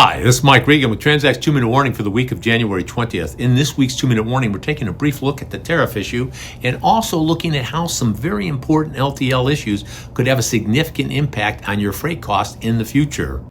Hi, this is Mike Regan with Transact's 2-Minute Warning for the week of January 20th. In this week's 2-Minute Warning, we're taking a brief look at the tariff issue and also looking at how some very important LTL issues could have a significant impact on your freight costs in the future.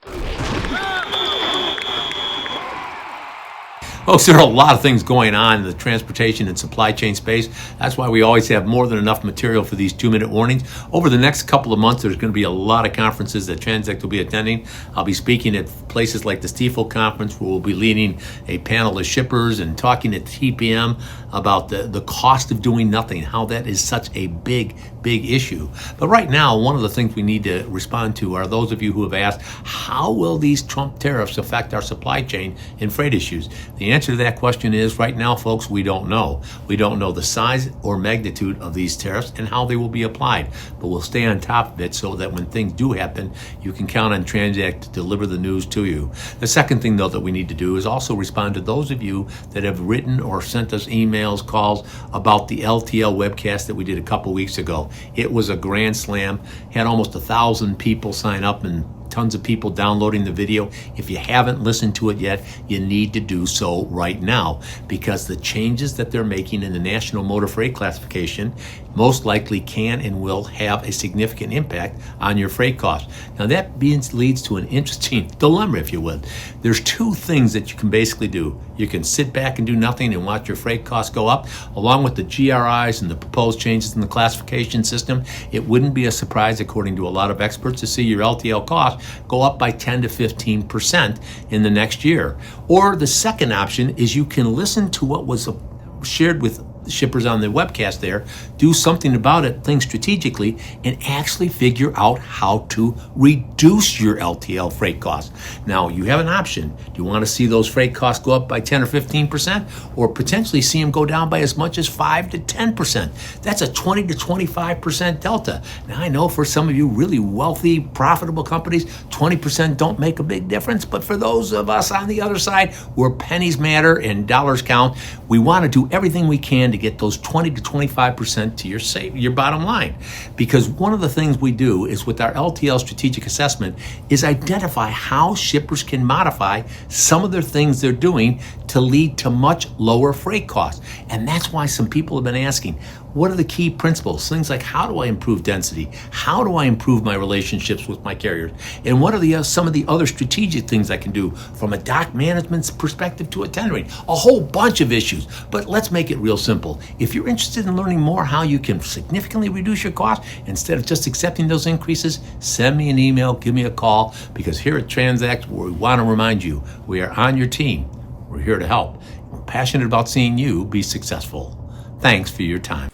Folks, there are a lot of things going on in the transportation and supply chain space. That's why we always have more than enough material for these 2-minute warnings. Over the next couple of months, there's going to be a lot of conferences that Transect will be attending. I'll be speaking at places like the Stifel Conference, where we'll be leading a panel of shippers and talking at TPM about the cost of doing nothing, how that is such a big issue. But right now, one of the things we need to respond to are those of you who have asked, how will these Trump tariffs affect our supply chain and freight issues? The answer to that question is, right now, folks, we don't know. We don't know the size or magnitude of these tariffs and how they will be applied. But we'll stay on top of it so that when things do happen, you can count on Transect to deliver the news to you. The second thing, though, that we need to do is also respond to those of you that have written or sent us emails, calls about the LTL webcast that we did a couple weeks ago. It was a grand slam, had almost 1,000 people sign up and tons of people downloading the video. If you haven't listened to it yet, you need to do so right now, because the changes that they're making in the National Motor Freight Classification most likely can and will have a significant impact on your freight costs. Now that leads to an interesting dilemma, if you would. There's two things that you can basically do. You can sit back and do nothing and watch your freight costs go up, along with the GRIs and the proposed changes in the classification system. It wouldn't be a surprise, according to a lot of experts, to see your LTL costs go up by 10 to 15% in the next year. Or the second option is you can listen to what was shared with shippers on the webcast there, do something about it, think strategically, and actually figure out how to reduce your LTL freight costs. Now, you have an option. Do you want to see those freight costs go up by 10 or 15%, or potentially see them go down by as much as 5 to 10%? That's a 20 to 25% delta. Now, I know for some of you really wealthy, profitable companies, 20% don't make a big difference, but for those of us on the other side where pennies matter and dollars count, we want to do everything we can to get those 20 to 25% to your bottom line. Because one of the things we do is, with our LTL strategic assessment, is identify how shippers can modify some of the things they're doing to lead to much lower freight costs. And that's why some people have been asking, what are the key principles? Things like, how do I improve density? How do I improve my relationships with my carriers? And what are some of the other strategic things I can do from a dock management perspective to a tendering? A whole bunch of issues. But let's make it real simple. If you're interested in learning more how you can significantly reduce your costs instead of just accepting those increases, send me an email, give me a call, because here at Transect, we want to remind you, we are on your team. We're here to help. We're passionate about seeing you be successful. Thanks for your time.